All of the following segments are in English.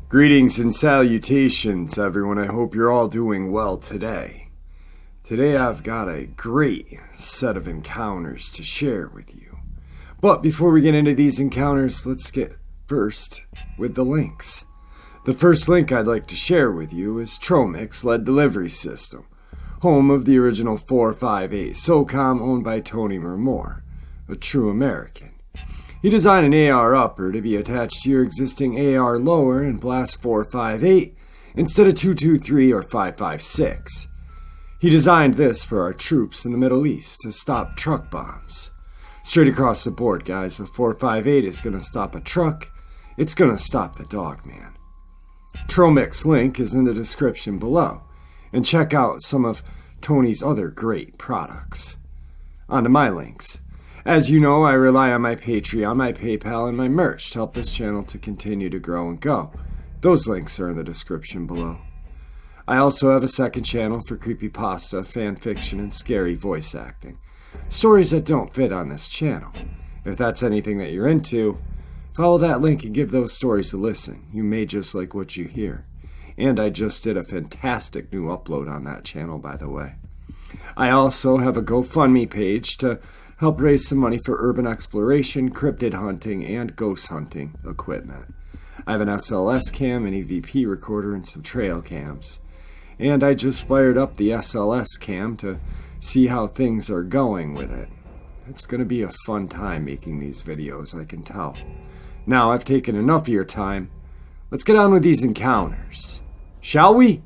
Greetings and salutations, everyone. I hope you're all doing well today. Today I've got a great set of encounters to share with you. But before we get into these encounters, let's get first with the links. The first link I'd like to share with you is Tromic's Lead Delivery System, home of the original 458 SOCOM owned by Tony Moore, a true American. He designed an AR upper to be attached to your existing AR lower and blast 458 instead of 223 or 556. He designed this for our troops in the Middle East to stop truck bombs. Straight across the board, guys, if 458 is going to stop a truck, it's going to stop the dog man. Tromic's link is in the description below, and check out some of Tony's other great products. On to my links. As you know, I rely on my Patreon, my PayPal, and my merch to help this channel to continue to grow and go. Those links are in the description below. I also have a second channel for creepypasta, fanfiction, and scary voice acting. Stories that don't fit on this channel. If that's anything that you're into, follow that link and give those stories a listen. You may just like what you hear. And I just did a fantastic new upload on that channel, by the way. I also have a GoFundMe page to help raise some money for urban exploration, cryptid hunting, and ghost hunting equipment. I have an SLS cam, an EVP recorder, and some trail cams. And I just fired up the SLS cam to see how things are going with it. It's going to be a fun time making these videos, I can tell. Now, I've taken enough of your time. Let's get on with these encounters. Shall we?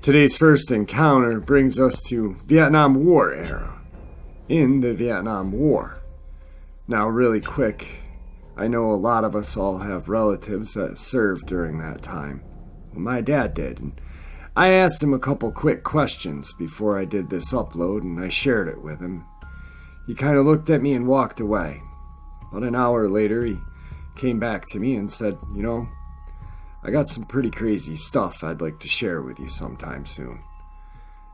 Today's first encounter brings us to Vietnam War era. In the Vietnam War. Now, really quick, I know a lot of us all have relatives that served during that time. Well, my dad did, and I asked him a couple quick questions before I did this upload, and I shared it with him. He kind of looked at me and walked away. About an hour later, he came back to me and said, "You know, I got some pretty crazy stuff I'd like to share with you sometime soon."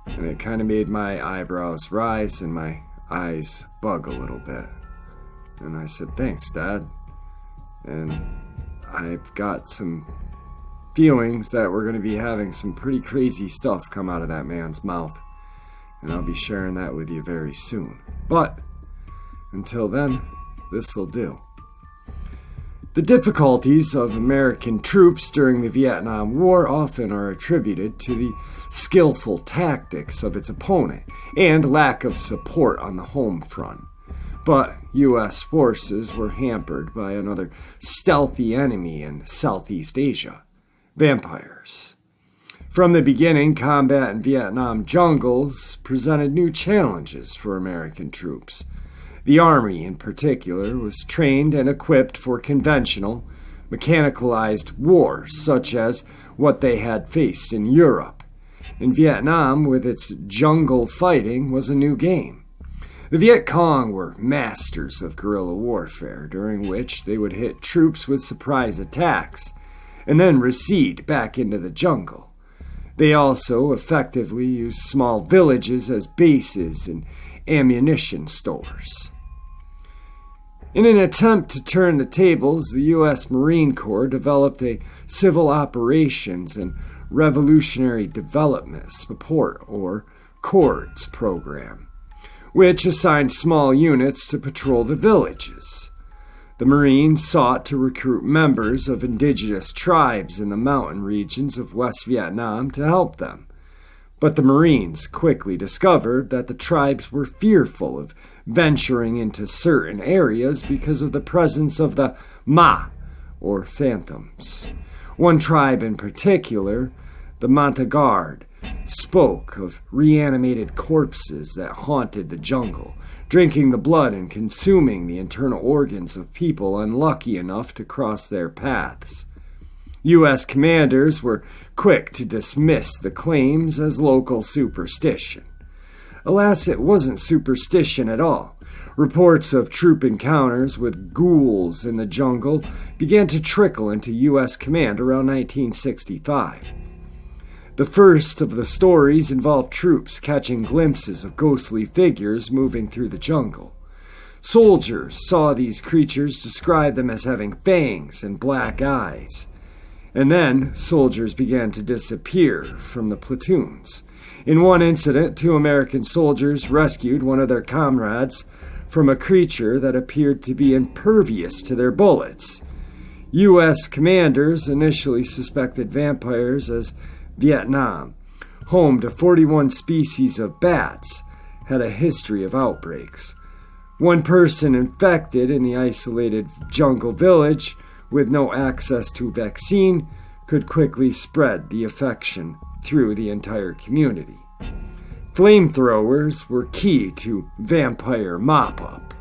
And it kind of made my eyebrows rise and my eyes bug a little bit. And I said, "Thanks, Dad." And I've got some feelings that we're going to be having some pretty crazy stuff come out of that man's mouth. And I'll be sharing that with you very soon. But until then, this'll do. The difficulties of American troops during the Vietnam War often are attributed to the skillful tactics of its opponent and lack of support on the home front. But U.S. forces were hampered by another stealthy enemy in Southeast Asia: vampires. From the beginning, combat in Vietnam jungles presented new challenges for American troops. The Army, in particular, was trained and equipped for conventional, mechanicalized wars, such as what they had faced in Europe. In Vietnam, with its jungle fighting, was a new game. The Viet Cong were masters of guerrilla warfare, during which they would hit troops with surprise attacks, and then recede back into the jungle. They also effectively used small villages as bases and ammunition stores. In an attempt to turn the tables, the U.S. Marine Corps developed a Civil Operations and Revolutionary Development Support, or CORDS, program, which assigned small units to patrol the villages. The Marines sought to recruit members of indigenous tribes in the mountain regions of West Vietnam to help them. But the Marines quickly discovered that the tribes were fearful of venturing into certain areas because of the presence of the Ma, or phantoms. One tribe in particular, the Montagnard, spoke of reanimated corpses that haunted the jungle, drinking the blood and consuming the internal organs of people unlucky enough to cross their paths. U.S. commanders were quick to dismiss the claims as local superstition. Alas, it wasn't superstition at all. Reports of troop encounters with ghouls in the jungle began to trickle into U.S. command around 1965. The first of the stories involved troops catching glimpses of ghostly figures moving through the jungle. Soldiers saw these creatures, describe them as having fangs and black eyes. And then soldiers began to disappear from the platoons. In one incident, 2 American soldiers rescued one of their comrades from a creature that appeared to be impervious to their bullets. U.S. commanders initially suspected vampires as Vietnam, home to 41 species of bats, had a history of outbreaks. One person infected in the isolated jungle village with no access to vaccine could quickly spread the infection through the entire community. Flamethrowers were key to vampire mop-up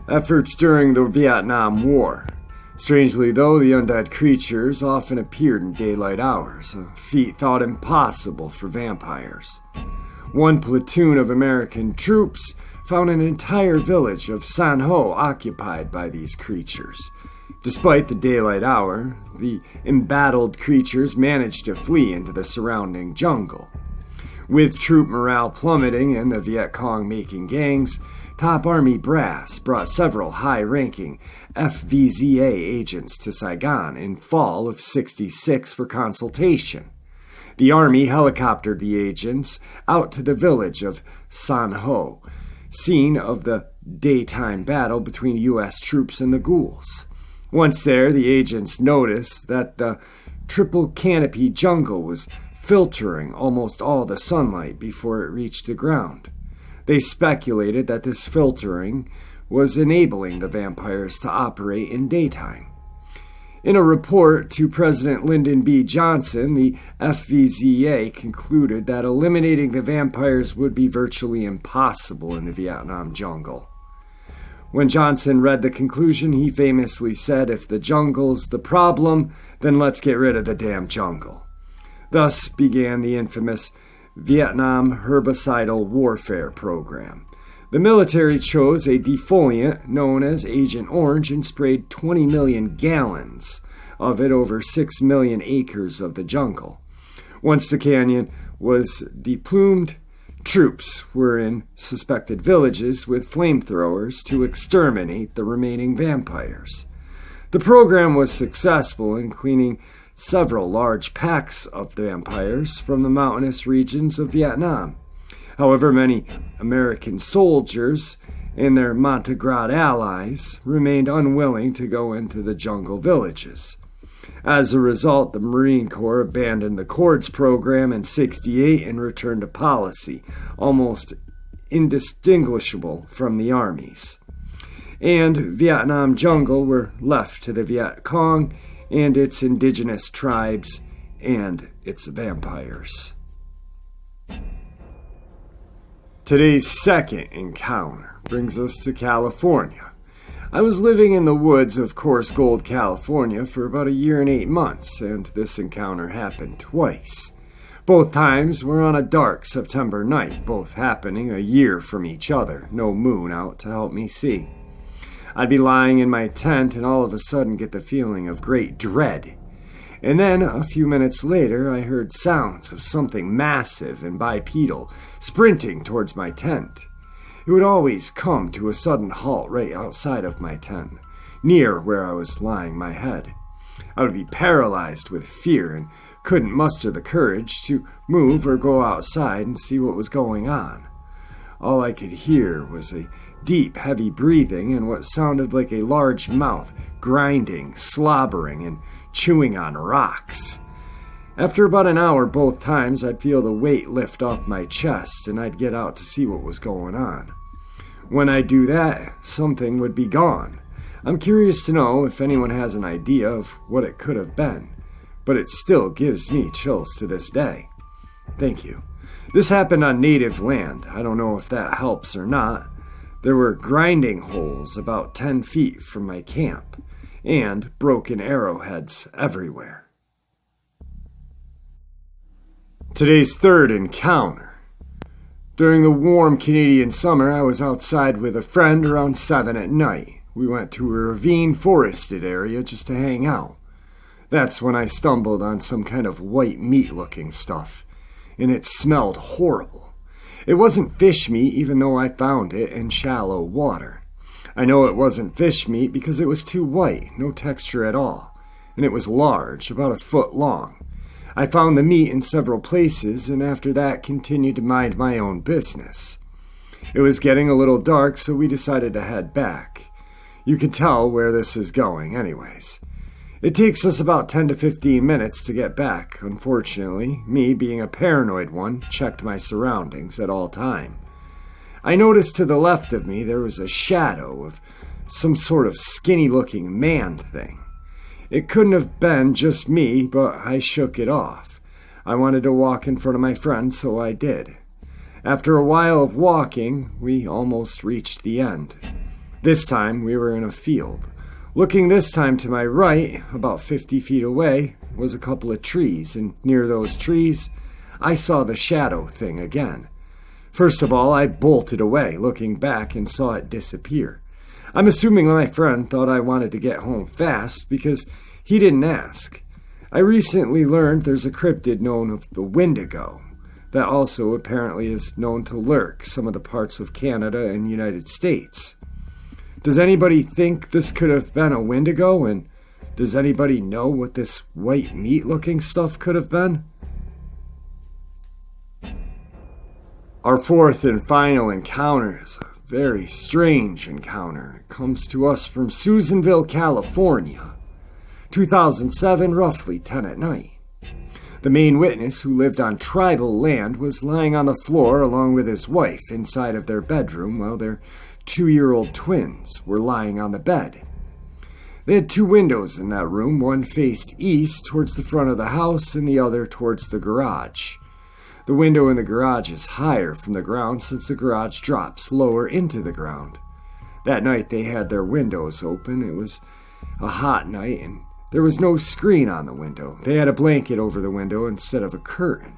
efforts during the Vietnam War. Strangely, though, the undead creatures often appeared in daylight hours, a feat thought impossible for vampires. One platoon of American troops found an entire village of San Ho occupied by these creatures. Despite the daylight hour, the embattled creatures managed to flee into the surrounding jungle. With troop morale plummeting and the Viet Cong making gangs, top army brass brought several high-ranking FVZA agents to Saigon in fall of '66 for consultation. The army helicoptered the agents out to the village of San Ho, scene of the daytime battle between U.S. troops and the Ghouls. Once there, the agents noticed that the triple canopy jungle was filtering almost all the sunlight before it reached the ground. They speculated that this filtering was enabling the vampires to operate in daytime. In a report to President Lyndon B. Johnson, the FVZA concluded that eliminating the vampires would be virtually impossible in the Vietnam jungle. When Johnson read the conclusion, he famously said, "If the jungle's the problem, then let's get rid of the damn jungle." Thus began the infamous Vietnam herbicidal warfare program. The military chose a defoliant known as Agent Orange and sprayed 20 million gallons of it over 6 million acres of the jungle. Once the canyon was deplumed, troops were in suspected villages with flamethrowers to exterminate the remaining vampires. The program was successful in cleaning several large packs of vampires from the mountainous regions of Vietnam. However, many American soldiers and their Montegrad allies remained unwilling to go into the jungle villages. As a result, the Marine Corps abandoned the Cords program in '68 and returned to policy, almost indistinguishable from the armies. And Vietnam jungle were left to the Viet Cong and its indigenous tribes and its vampires. Today's second encounter brings us to California. I was living in the woods of Coarse Gold, California for about a year and 8 months, and this encounter happened twice. Both times were on a dark September night, both happening a year from each other, no moon out to help me see. I'd be lying in my tent and all of a sudden get the feeling of great dread. And then, a few minutes later, I heard sounds of something massive and bipedal sprinting towards my tent. It would always come to a sudden halt right outside of my tent, near where I was lying my head. I would be paralyzed with fear and couldn't muster the courage to move or go outside and see what was going on. All I could hear was a deep, heavy breathing and what sounded like a large mouth grinding, slobbering, and chewing on rocks. After about an hour both times, I'd feel the weight lift off my chest and I'd get out to see what was going on. When I do that, something would be gone. I'm curious to know if anyone has an idea of what it could have been, but it still gives me chills to this day. Thank you. This happened on native land. I don't know if that helps or not. There were grinding holes about 10 feet from my camp, and broken arrowheads everywhere. Today's third encounter. During the warm Canadian summer, I was outside with a friend around 7 at night. We went to a ravine forested area just to hang out. That's when I stumbled on some kind of white meat-looking stuff, and it smelled horrible. It wasn't fish meat, even though I found it in shallow water. I know it wasn't fish meat because it was too white, no texture at all, and it was large, about a foot long. I found the meat in several places, and after that continued to mind my own business. It was getting a little dark, so we decided to head back. You can tell where this is going anyways. It takes us about 10 to 15 minutes to get back. Unfortunately, me, being a paranoid one, checked my surroundings at all time. I noticed to the left of me there was a shadow of some sort of skinny-looking man thing. It couldn't have been just me, but I shook it off. I wanted to walk in front of my friend, so I did. After a while of walking, we almost reached the end. This time, we were in a field. Looking this time to my right, about 50 feet away, was a couple of trees, and near those trees, I saw the shadow thing again. First of all, I bolted away, looking back, and saw it disappear. I'm assuming my friend thought I wanted to get home fast because he didn't ask. I recently learned there's a cryptid known as the Wendigo that also apparently is known to lurk some of the parts of Canada and United States. Does anybody think this could have been a Wendigo, and does anybody know what this white meat-looking stuff could have been? Our fourth and final encounter is a very strange encounter. It comes to us from Susanville, California. 2007, roughly 10 at night. The main witness, who lived on tribal land, was lying on the floor along with his wife inside of their bedroom while their 2-year-old twins were lying on the bed. They had 2 windows in that room, one faced east towards the front of the house and the other towards the garage. The window in the garage is higher from the ground since the garage drops lower into the ground. That night they had their windows open. It was a hot night and there was no screen on the window. They had a blanket over the window instead of a curtain.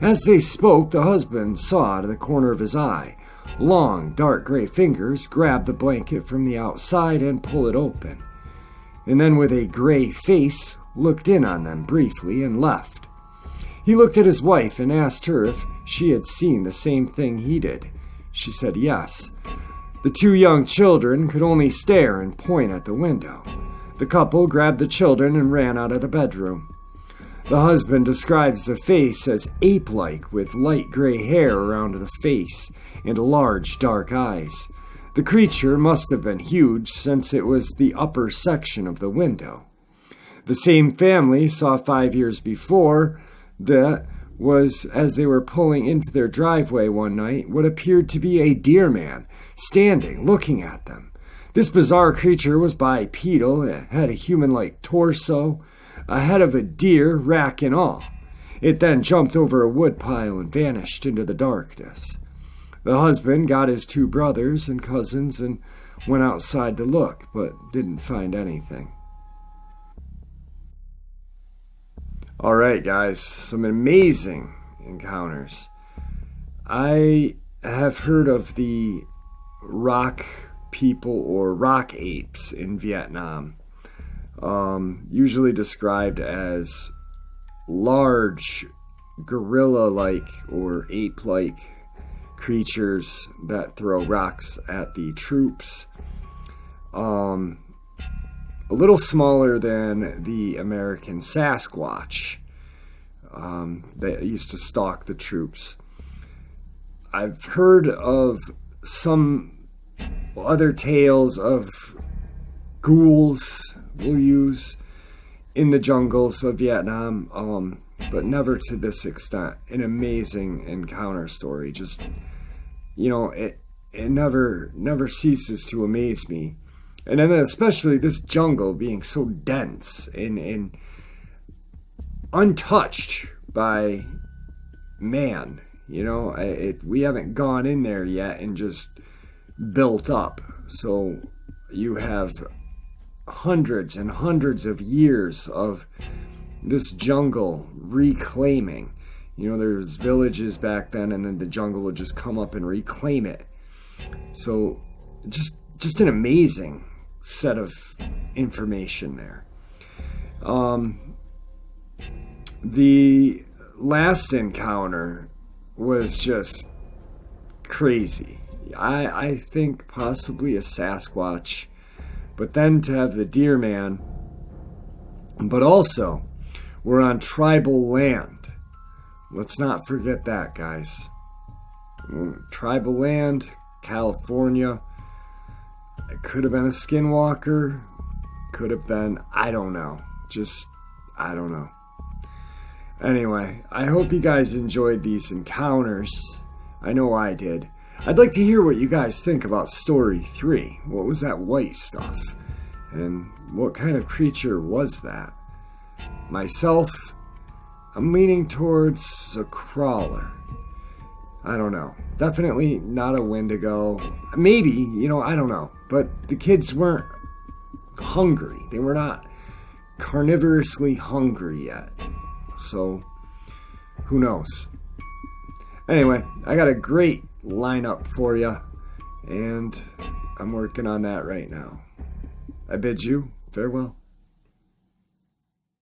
As they spoke, the husband saw out of the corner of his eye long, dark gray fingers grab the blanket from the outside and pull it open, and then with a gray face looked in on them briefly and left. He looked at his wife and asked her if she had seen the same thing he did. She said yes. The 2 young children could only stare and point at the window. The couple grabbed the children and ran out of the bedroom. The husband describes the face as ape-like, with light gray hair around the face and large dark eyes. The creature must have been huge since it was the upper section of the window. The same family saw 5 years before that was as they were pulling into their driveway one night what appeared to be a deer man standing looking at them. This bizarre creature was bipedal. It had a human-like torso, a head of a deer, rack and all. It then jumped over a woodpile and vanished into the darkness. The husband got his 2 brothers and cousins and went outside to look, but didn't find anything. Alright guys, some amazing encounters. I have heard of the rock people or rock apes in Vietnam. Usually described as large gorilla-like or ape-like creatures that throw rocks at the troops. A little smaller than the American Sasquatch that used to stalk the troops. I've heard of some other tales of ghouls we'll use in the jungles of Vietnam, but never to this extent. An amazing encounter story. Just, it never ceases to amaze me. And then especially this jungle being so dense and untouched by man. We haven't gone in there yet and just built up. So you have hundreds and hundreds of years of this jungle reclaiming. There's villages back then, and then the jungle would just come up and reclaim it. So just an amazing set of information there. The last encounter was just crazy. I think possibly a Sasquatch, but then to have the deer man, but also we're on tribal land. Let's not forget that, guys. Tribal land, California. It could have been a skinwalker, could have been, I don't know. I don't know. Anyway, I hope you guys enjoyed these encounters. I know I did. I'd like to hear what you guys think about story 3. What was that white stuff? And what kind of creature was that? Myself, I'm leaning towards a crawler. I don't know. Definitely not a Wendigo. Maybe, I don't know. But the kids weren't hungry. They were not carnivorously hungry yet. So, who knows? Anyway, I got a great lineup for you, and I'm working on that right now. I bid you farewell.